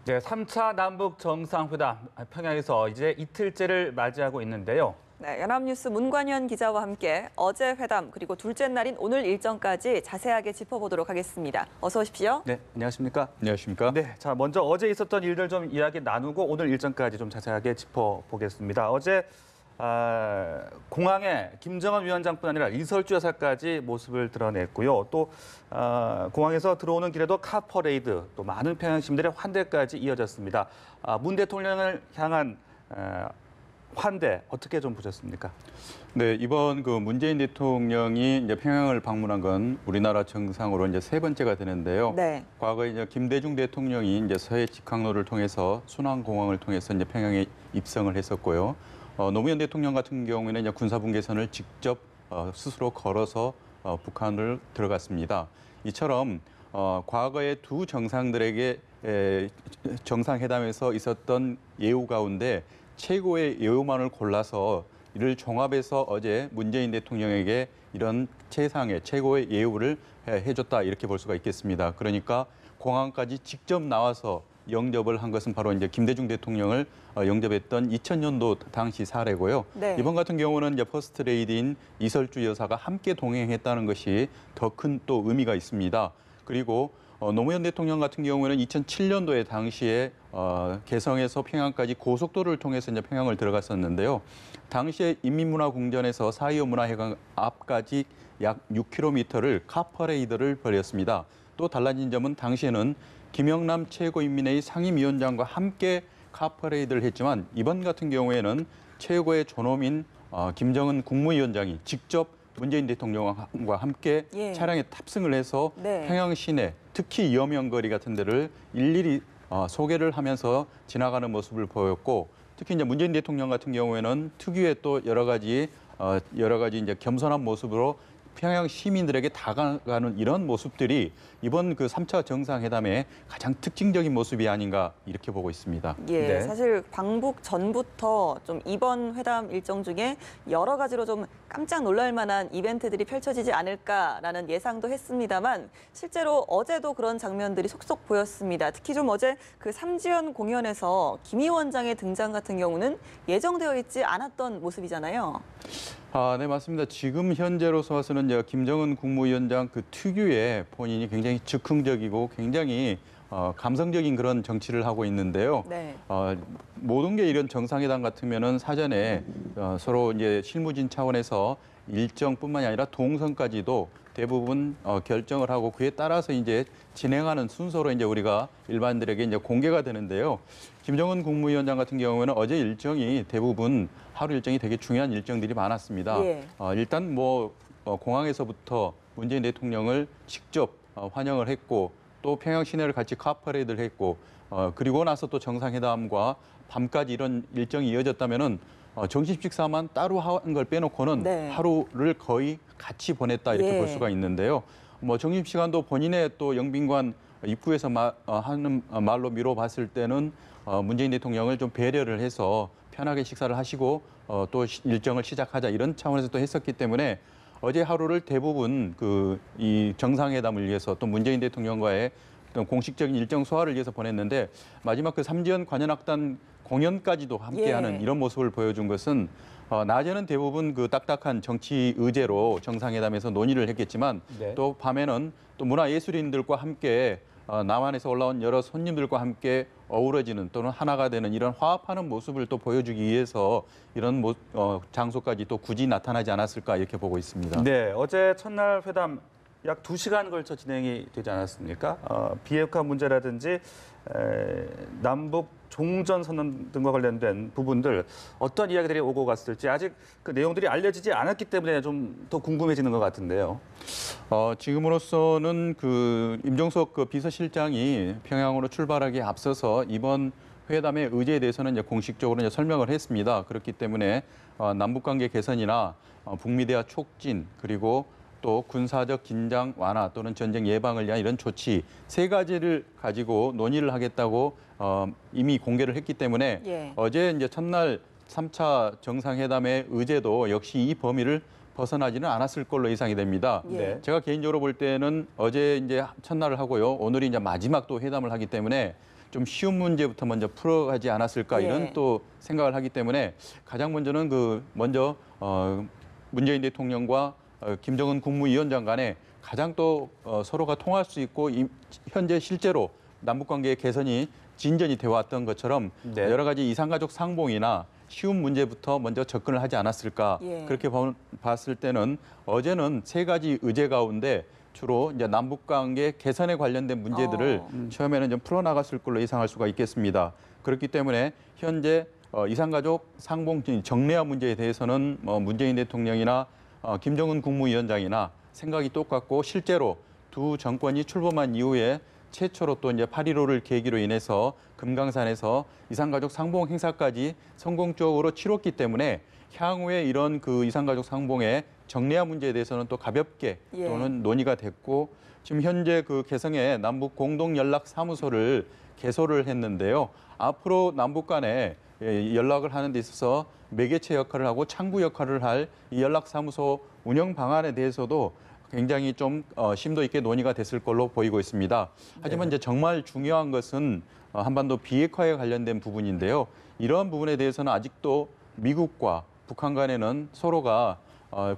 네, 3차 남북 정상회담 평양에서 이제 이틀째를 맞이하고 있는데요. 네, 연합뉴스 문관현 기자와 함께 어제 회담 그리고 둘째 날인 오늘 일정까지 자세하게 짚어보도록 하겠습니다. 어서 오십시오. 네, 안녕하십니까? 안녕하십니까? 네, 자 먼저 어제 있었던 일들 좀 이야기 나누고 오늘 일정까지 좀 자세하게 짚어보겠습니다. 어제 공항에 김정은 위원장뿐 아니라 이설주 여사까지 모습을 드러냈고요. 또 공항에서 들어오는 길에도 카퍼레이드, 또 많은 평양 시민들의 환대까지 이어졌습니다. 문 대통령을 향한 환대 어떻게 좀 보셨습니까? 네, 이번 그 문재인 대통령이 이제 평양을 방문한 건 우리나라 정상으로 이제 세 번째가 되는데요. 네. 과거에 이제 김대중 대통령이 이제 서해 직항로를 통해서 순환공항을 통해서 이제 평양에 입성을 했었고요. 노무현 대통령 같은 경우에는 이제 군사분 계선을 직접 스스로 걸어서 북한을 들어갔습니다. 이처럼 과거의 두 정상들에게 정상회담에서 있었던 예우 가운데 최고의 예우만을 골라서 이를 종합해서 어제 문재인 대통령에게 이런 최고의 예우를 해줬다 이렇게 볼 수가 있겠습니다. 그러니까 공항까지 직접 나와서 영접을 한 것은 바로 이제 김대중 대통령을 영접했던 2000년도 당시 사례고요. 네. 이번 같은 경우는 이제 퍼스트 레이디인 이설주 여사가 함께 동행했다는 것이 더 큰 또 의미가 있습니다. 그리고 노무현 대통령 같은 경우에는 2007년도에 당시에 개성에서 평양까지 고속도로를 통해서 이제 평양을 들어갔었는데요. 당시에 인민문화궁전에서 4.25 문화회관 앞까지 약 6km를 카퍼레이드를 벌였습니다. 또 달라진 점은 당시에는 김영남 최고인민회의 상임위원장과 함께 카퍼레이드를 했지만 이번 같은 경우에는 최고의 존엄인 김정은 국무위원장이 직접 문재인 대통령과 함께 차량에 탑승을 해서 평양 시내, 특히 여명거리 같은 데를 일일이 소개를 하면서 지나가는 모습을 보였고, 특히 이제 문재인 대통령 같은 경우에는 특유의 또 여러 가지 이제 겸손한 모습으로 평양 시민들에게 다가가는 이런 모습들이 이번 그 3차 정상회담의 가장 특징적인 모습이 아닌가 이렇게 보고 있습니다. 예, 네. 사실 방북 전부터 좀 이번 회담 일정 중에 여러 가지로 좀 깜짝 놀랄 만한 이벤트들이 펼쳐지지 않을까라는 예상도 했습니다만 실제로 어제도 그런 장면들이 속속 보였습니다. 특히 좀 어제 그 삼지연 공연에서 김 위원장의 등장 같은 경우는 예정되어 있지 않았던 모습이잖아요. 네, 맞습니다. 지금 현재로서 봐서는 이제 김정은 국무위원장 그 특유의 본인이 굉장히 즉흥적이고 굉장히 감성적인 그런 정치를 하고 있는데요. 네. 모든 게 이런 정상회담 같으면은 사전에 서로 이제 실무진 차원에서 일정뿐만이 아니라 동선까지도 대부분 결정을 하고 그에 따라서 이제 진행하는 순서로 이제 우리가 일반인들에게 이제 공개가 되는데요. 김정은 국무위원장 같은 경우에는 어제 일정이 대부분 하루 일정이 되게 중요한 일정들이 많았습니다. 예. 일단 뭐 공항에서부터 문재인 대통령을 직접 환영을 했고 또 평양 시내를 같이 카퍼레이드를 했고 그리고 나서 또 정상회담과 밤까지 이런 일정이 이어졌다면은 점심 식사만 따로 한 걸 빼놓고는 하루를 거의 같이 보냈다 이렇게 볼 수가 있는데요. 뭐 점심 시간도 본인의 또 영빈관 입구에서 하는 말로 미뤄봤을 때는 문재인 대통령을 좀 배려를 해서 편하게 식사를 하시고 또 일정을 시작하자 이런 차원에서 또 했었기 때문에 어제 하루를 대부분 이 정상회담을 위해서 또 문재인 대통령과의 어떤 공식적인 일정 소화를 위해서 보냈는데 마지막 그 삼지연 관현악단 공연까지도 함께하는 이런 모습을 보여준 것은 낮에는 대부분 그 딱딱한 정치 의제로 정상회담에서 논의를 했겠지만 또 밤에는 또 문화예술인들과 함께 남한에서 올라온 여러 손님들과 함께 어우러지는 또는 하나가 되는 이런 화합하는 모습을 또 보여주기 위해서 이런 장소까지 또 굳이 나타나지 않았을까 이렇게 보고 있습니다. 네, 어제 첫날 회담 약 2시간 걸쳐 진행이 되지 않았습니까? 비핵화 문제라든지 남북 종전 선언 등과 관련된 부분들 어떤 이야기들이 오고 갔을지 아직 그 내용들이 알려지지 않았기 때문에 좀 더 궁금해지는 것 같은데요. 지금으로서는 그 임종석 그 비서실장이 평양으로 출발하기에 앞서서 이번 회담의 의제에 대해서는 이제 공식적으로 이제 설명을 했습니다. 그렇기 때문에 남북관계 개선이나 북미 대화 촉진 그리고 또 군사적 긴장 완화 또는 전쟁 예방을 위한 이런 조치 세 가지를 가지고 논의를 하겠다고 이미 공개를 했기 때문에 어제 이제 첫날 3차 정상회담의 의제도 역시 이 범위를 벗어나지는 않았을 걸로 예상이 됩니다. 제가 개인적으로 볼 때는 어제 이제 첫날을 하고요. 오늘이 이제 마지막 또 회담을 하기 때문에 좀 쉬운 문제부터 먼저 풀어가지 않았을까 예. 이런 또 생각을 하기 때문에 가장 먼저는 먼저 문재인 대통령과 김정은 국무위원장 간에 가장 또 서로가 통할 수 있고 현재 실제로 남북 관계의 개선이 진전이 되어 왔던 것처럼 네. 여러 가지 이산가족 상봉이나 쉬운 문제부터 먼저 접근을 하지 않았을까. 예. 그렇게 봤을 때는 어제는 세 가지 의제 가운데 주로 이제 남북 관계 개선에 관련된 문제들을 처음에는 좀 풀어나갔을 걸로 예상할 수가 있겠습니다. 그렇기 때문에 현재 이산가족 상봉 정례화 문제에 대해서는 문재인 대통령이나 김정은 국무위원장이나 생각이 똑같고 실제로 두 정권이 출범한 이후에 최초로 또 이제 8.15를 계기로 인해서 금강산에서 이산가족 상봉 행사까지 성공적으로 치렀기 때문에 향후에 이런 그 이산가족 상봉의 정례화 문제에 대해서는 또 가볍게 예. 또는 논의가 됐고 지금 현재 그 개성에 남북 공동 연락 사무소를 개소를 했는데요. 앞으로 남북 간에 연락을 하는 데 있어서 매개체 역할을 하고 창구 역할을 할 이 연락 사무소 운영 방안에 대해서도 굉장히 좀 심도 있게 논의가 됐을 걸로 보이고 있습니다. 하지만 이제 정말 중요한 것은 한반도 비핵화에 관련된 부분인데요. 이러한 부분에 대해서는 아직도 미국과 북한 간에는 서로가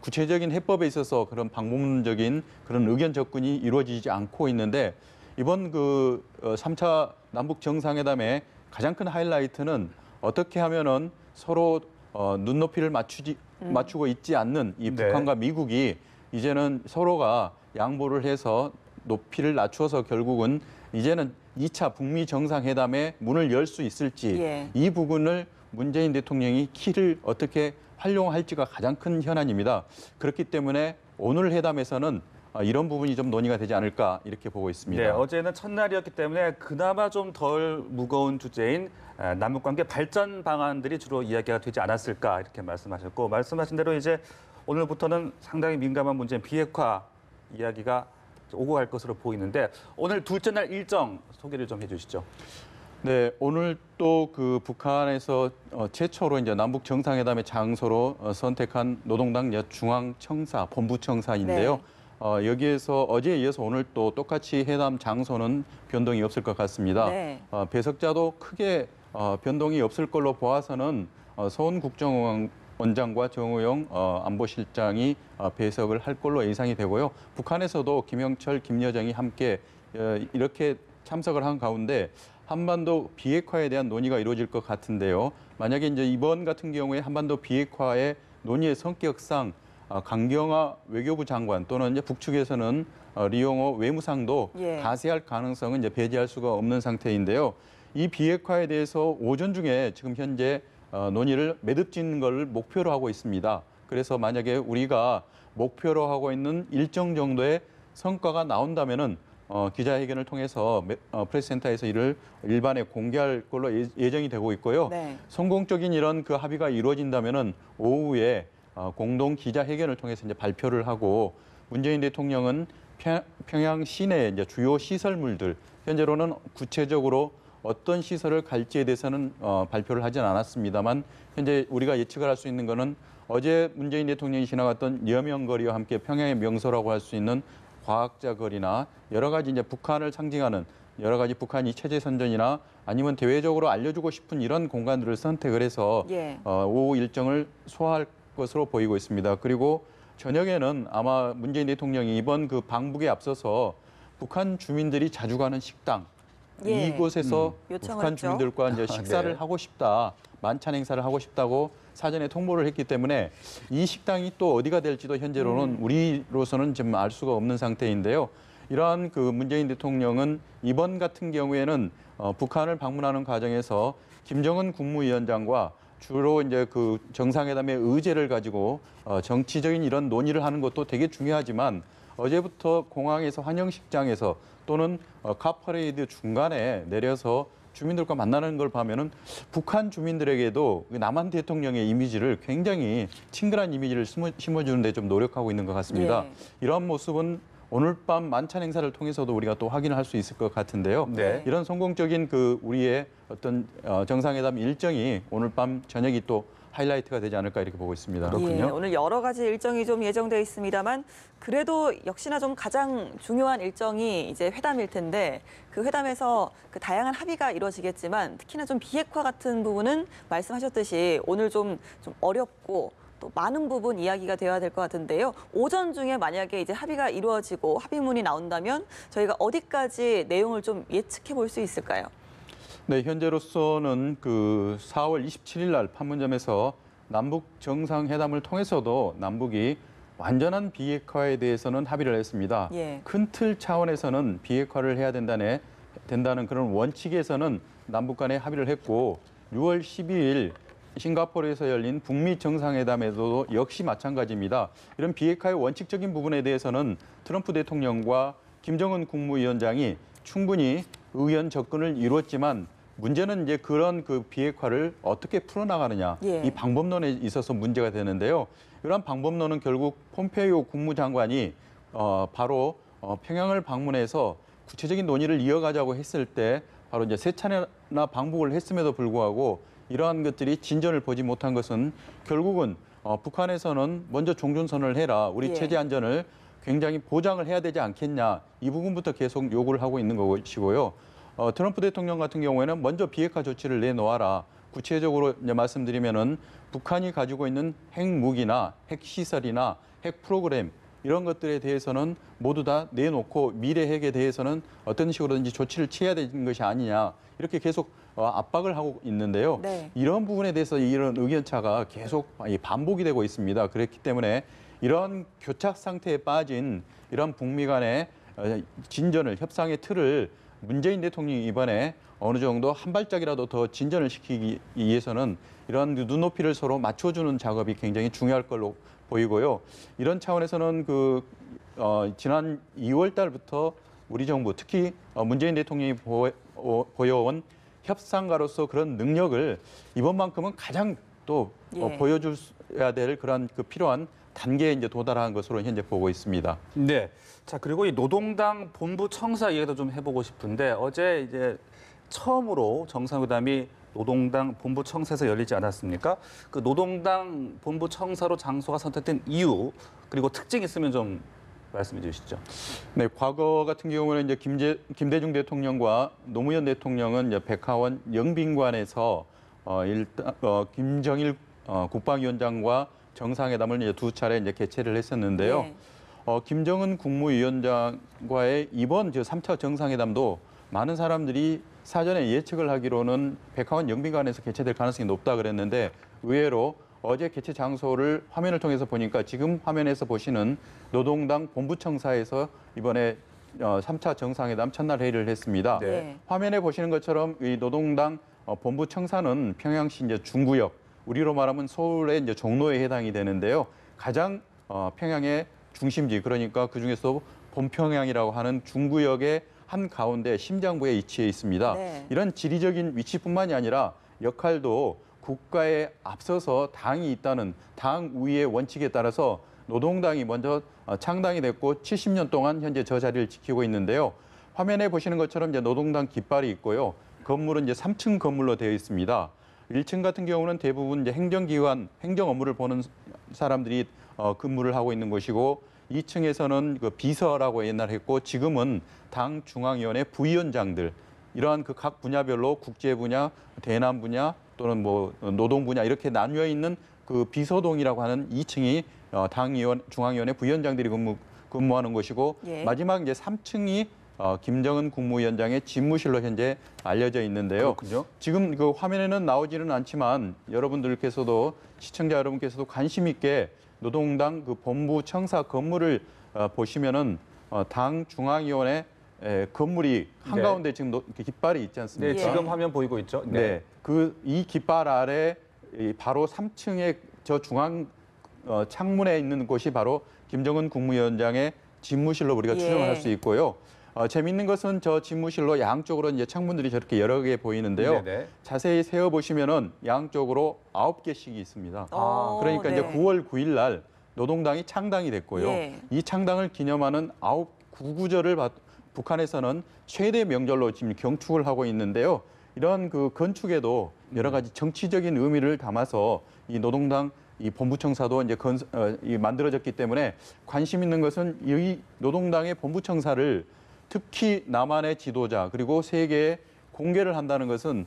구체적인 해법에 있어서 그런 방법론적인 그런 의견 접근이 이루어지지 않고 있는데 이번 그 3차 남북 정상회담의 가장 큰 하이라이트는 어떻게 하면은 서로 눈높이를 맞추고 있지 않는 이 네. 북한과 미국이 이제는 서로가 양보를 해서 높이를 낮춰서 결국은 이제는 2차 북미 정상회담의 문을 열 수 있을지 예. 이 부분을 문재인 대통령이 키를 어떻게 활용할지가 가장 큰 현안입니다. 그렇기 때문에 오늘 회담에서는 이런 부분이 좀 논의가 되지 않을까 이렇게 보고 있습니다. 네, 어제는 첫날이었기 때문에 그나마 좀 덜 무거운 주제인 남북관계 발전 방안들이 주로 이야기가 되지 않았을까 이렇게 말씀하셨고 말씀하신 대로 이제 오늘부터는 상당히 민감한 문제인 비핵화 이야기가 오고 갈 것으로 보이는데 오늘 둘째 날 일정 소개를 좀 해주시죠. 네, 오늘 또 그 북한에서 최초로 이제 남북 정상회담의 장소로 선택한 노동당 중앙청사 본부청사인데요. 여기에서 어제에 이어서 오늘 또 똑같이 회담 장소는 변동이 없을 것 같습니다. 네. 배석자도 크게 변동이 없을 걸로 보아서는 서훈 국정원장과 정우영 안보실장이 배석을 할 걸로 예상이 되고요. 북한에서도 김영철, 김여정이 함께 이렇게 참석을 한 가운데 한반도 비핵화에 대한 논의가 이루어질 것 같은데요. 만약에 이제 이번 같은 경우에 한반도 비핵화의 논의의 성격상 강경화 외교부 장관 또는 이제 북측에서는 리용호 외무상도 예. 가세할 가능성은 이제 배제할 수가 없는 상태인데요. 이 비핵화에 대해서 오전 중에 지금 현재 논의를 매듭짓는 걸 목표로 하고 있습니다. 그래서 만약에 우리가 목표로 하고 있는 일정 정도의 성과가 나온다면은 기자회견을 통해서 프레스센터에서 이를 일반에 공개할 걸로 예정이 되고 있고요. 네. 성공적인 이런 그 합의가 이루어진다면은 오후에 공동 기자회견을 통해서 이제 발표를 하고 문재인 대통령은 평양 시내 이제 주요 시설물들 현재로는 구체적으로 어떤 시설을 갈지에 대해서는 발표를 하진 않았습니다만 현재 우리가 예측을 할 수 있는 거는 어제 문재인 대통령이 지나갔던 여명거리와 함께 평양의 명소라고 할 수 있는 과학자 거리나 여러 가지 이제 북한을 상징하는 여러 가지 북한이 체제 선전이나 아니면 대외적으로 알려주고 싶은 이런 공간들을 선택을 해서 예. 오후 일정을 소화할 것으로 보이고 있습니다. 그리고 저녁에는 아마 문재인 대통령이 이번 그 방북에 앞서서 북한 주민들이 자주 가는 식당 예. 이곳에서 요청을 북한 했죠. 주민들과 이제 식사를 네. 하고 싶다, 만찬 행사를 하고 싶다고 사전에 통보를 했기 때문에 이 식당이 또 어디가 될지도 현재로는 우리로서는 좀 알 수가 없는 상태인데요. 이러한 그 문재인 대통령은 이번 같은 경우에는 북한을 방문하는 과정에서 김정은 국무위원장과 주로 이제 그 정상회담의 의제를 가지고 정치적인 이런 논의를 하는 것도 되게 중요하지만 어제부터 공항에서 환영식장에서 또는 카퍼레이드 중간에 내려서 주민들과 만나는 걸 보면은 북한 주민들에게도 남한 대통령의 이미지를 굉장히 친근한 이미지를 심어주는 데 좀 노력하고 있는 것 같습니다. 예. 이런 모습은 오늘 밤 만찬 행사를 통해서도 우리가 또 확인을 할 수 있을 것 같은데요. 네. 이런 성공적인 그 우리의 어떤 정상회담 일정이 오늘 밤 저녁이 또 하이라이트가 되지 않을까 이렇게 보고 있습니다. 그렇군요. 예, 오늘 여러 가지 일정이 좀 예정돼 있습니다만 그래도 역시나 좀 가장 중요한 일정이 이제 회담일 텐데 그 회담에서 그 다양한 합의가 이루어지겠지만 특히나 좀 비핵화 같은 부분은 말씀하셨듯이 오늘 좀 어렵고 또 많은 부분 이야기가 되어야 될 것 같은데요. 오전 중에 만약에 이제 합의가 이루어지고 합의문이 나온다면 저희가 어디까지 내용을 좀 예측해 볼 수 있을까요? 네, 현재로서는 그 4월 27일 날 판문점에서 남북 정상회담을 통해서도 남북이 완전한 비핵화에 대해서는 합의를 했습니다. 예. 큰 틀 차원에서는 비핵화를 해야 된다는 그런 원칙에서는 남북 간에 합의를 했고 6월 12일 싱가포르에서 열린 북미 정상회담에도 역시 마찬가지입니다. 이런 비핵화의 원칙적인 부분에 대해서는 트럼프 대통령과 김정은 국무위원장이 충분히 의견 접근을 이루었지만 문제는 이제 그런 그 비핵화를 어떻게 풀어나가느냐 예. 이 방법론에 있어서 문제가 되는데요. 이러한 방법론은 결국 폼페이오 국무장관이 바로 평양을 방문해서 구체적인 논의를 이어가자고 했을 때 바로 이제 세 차례나 방북을 했음에도 불구하고 이러한 것들이 진전을 보지 못한 것은 결국은 북한에서는 먼저 종전선언을 해라. 우리 예. 체제 안전을 굉장히 보장을 해야 되지 않겠냐. 이 부분부터 계속 요구를 하고 있는 것이고요. 트럼프 대통령 같은 경우에는 먼저 비핵화 조치를 내놓아라. 구체적으로 이제 말씀드리면은 북한이 가지고 있는 핵무기나 핵시설이나 핵 프로그램 이런 것들에 대해서는 모두 다 내놓고 미래 핵에 대해서는 어떤 식으로든지 조치를 취해야 되는 것이 아니냐. 이렇게 계속 압박을 하고 있는데요. 네. 이런 부분에 대해서 이런 의견차가 계속 반복이 되고 있습니다. 그렇기 때문에 이런 교착 상태에 빠진 이런 북미 간의 진전을 협상의 틀을 문재인 대통령이 이번에 어느 정도 한 발짝이라도 더 진전을 시키기 위해서는 이런 눈높이를 서로 맞춰주는 작업이 굉장히 중요할 걸로 보이고요. 이런 차원에서는 지난 2월 달부터 우리 정부 특히 문재인 대통령이 보여온 협상가로서 그런 능력을 이번만큼은 가장 또 예. 보여줘야 될 그런 그 필요한 단계에 이제 도달한 것으로 현재 보고 있습니다. 네. 자, 그리고 이 노동당 본부 청사 얘기도 좀 해보고 싶은데 어제 이제 처음으로 정상회담이 노동당 본부 청사에서 열리지 않았습니까? 그 노동당 본부 청사로 장소가 선택된 이유 그리고 특징이 있으면 좀 말씀해 주시죠. 네, 과거 같은 경우는 이제 김대중 대통령과 노무현 대통령은 이제 백화원 영빈관에서 김정일 국방위원장과 정상회담을 이제 두 차례 이제 개최를 했었는데요. 네. 김정은 국무위원장과의 이번 3차 정상회담도 많은 사람들이 사전에 예측을 하기로는 백화원 영빈관에서 개최될 가능성이 높다 그랬는데 의외로 어제 개최 장소를 화면을 통해서 보니까 지금 화면에서 보시는 노동당 본부청사에서 이번에 3차 정상회담 첫날 회의를 했습니다. 네. 화면에 보시는 것처럼 이 노동당 본부청사는 평양시 이제 중구역, 우리로 말하면 서울의 이제 종로에 해당이 되는데요. 가장 평양의 중심지, 그러니까 그 중에서 본평양이라고 하는 중구역의 한 가운데 심장부에 위치해 있습니다. 네. 이런 지리적인 위치뿐만이 아니라 역할도 국가에 앞서서 당이 있다는 당 우위의 원칙에 따라서 노동당이 먼저 창당이 됐고 70년 동안 현재 저 자리를 지키고 있는데요. 화면에 보시는 것처럼 이제 노동당 깃발이 있고요. 건물은 이제 3층 건물로 되어 있습니다. 1층 같은 경우는 대부분 이제 행정기관, 행정 업무를 보는 사람들이 근무를 하고 있는 곳이고 2층에서는 그 비서라고 옛날에 했고 지금은 당 중앙위원회 부위원장들 이러한 그 각 분야별로 국제 분야, 대남 분야 또는 뭐 노동 분야 이렇게 나뉘어 있는 그 비서동이라고 하는 2층이 중앙위원회 부위원장들이 근무하는 곳이고 예. 마지막 이제 3층이 김정은 국무위원장의 집무실로 현재 알려져 있는데요. 그렇군요. 지금 그 화면에는 나오지는 않지만 여러분들께서도 시청자 여러분께서도 관심 있게 노동당 그 본부 청사 건물을 보시면은 당 중앙위원회 건물이 한가운데 지금 이렇게 깃발이 있지 않습니까? 네, 지금 화면 보이고 있죠. 네, 이 깃발 아래 바로 3층의 저 중앙 창문에 있는 곳이 바로 김정은 국무위원장의 집무실로 우리가 예. 추정을 할 수 있고요. 재밌는 것은 저 집무실로 양쪽으로 이제 창문들이 저렇게 여러 개 보이는데요. 네네. 자세히 세어 보시면은 양쪽으로 9개씩이 있습니다. 그러니까 네. 이제 9월 9일 날 노동당이 창당이 됐고요. 예. 이 창당을 기념하는 구구절을 북한에서는 최대 명절로 지금 경축을 하고 있는데요. 이런 그 건축에도 여러 가지 정치적인 의미를 담아서 이 노동당 이 본부청사도 이제 만들어졌기 때문에 관심 있는 것은 이 노동당의 본부청사를 특히 남한의 지도자 그리고 세계에 공개를 한다는 것은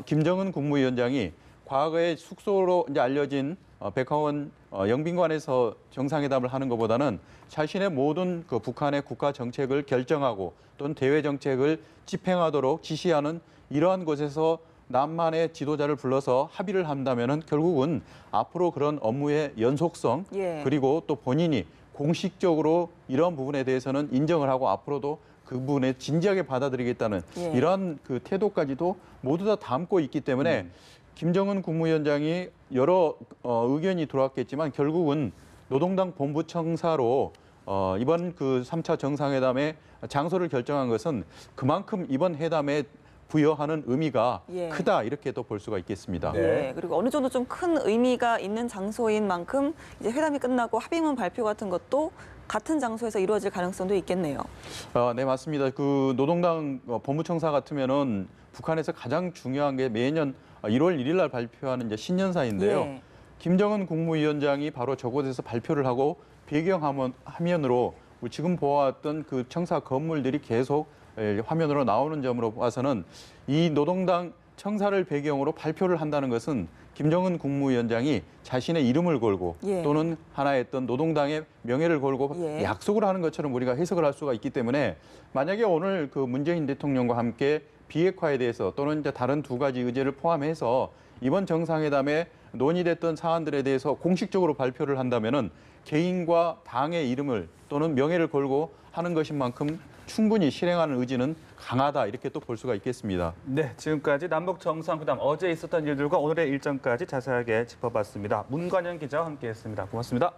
김정은 국무위원장이 과거에 숙소로 이제 알려진 백화원 영빈관에서 정상회담을 하는 것보다는 자신의 모든 그 북한의 국가 정책을 결정하고 또는 대외 정책을 집행하도록 지시하는 이러한 곳에서 남한의 지도자를 불러서 합의를 한다면은 결국은 앞으로 그런 업무의 연속성 예. 그리고 또 본인이 공식적으로 이런 부분에 대해서는 인정을 하고 앞으로도 그 부분에 진지하게 받아들이겠다는 예. 이러한 그 태도까지도 모두 다 담고 있기 때문에 김정은 국무위원장이 여러 의견이 들어왔겠지만 결국은 노동당 본부청사로 이번 그 3차 정상회담의 장소를 결정한 것은 그만큼 이번 회담에 부여하는 의미가 예. 크다 이렇게 또 볼 수가 있겠습니다. 네. 예, 그리고 어느 정도 좀 큰 의미가 있는 장소인 만큼 이제 회담이 끝나고 합의문 발표 같은 것도 같은 장소에서 이루어질 가능성도 있겠네요. 네, 맞습니다. 그 노동당 본부청사 같으면은 북한에서 가장 중요한 게 매년 1월 1일 날 발표하는 이제 신년사인데요. 예. 김정은 국무위원장이 바로 저곳에서 발표를 하고 화면으로 지금 보아왔던 그 청사 건물들이 계속 화면으로 나오는 점으로 봐서는 이 노동당 청사를 배경으로 발표를 한다는 것은 김정은 국무위원장이 자신의 이름을 걸고 예. 또는 하나의 어떤 노동당의 명예를 걸고 예. 약속을 하는 것처럼 우리가 해석을 할 수가 있기 때문에 만약에 오늘 그 문재인 대통령과 함께 비핵화에 대해서 또는 이제 다른 두 가지 의제를 포함해서 이번 정상회담에 논의됐던 사안들에 대해서 공식적으로 발표를 한다면은 개인과 당의 이름을 또는 명예를 걸고 하는 것인 만큼 충분히 실행하는 의지는 강하다 이렇게 또 볼 수가 있겠습니다. 네, 지금까지 남북 정상회담 어제 있었던 일들과 오늘의 일정까지 자세하게 짚어봤습니다. 문관영 기자와 함께했습니다. 고맙습니다.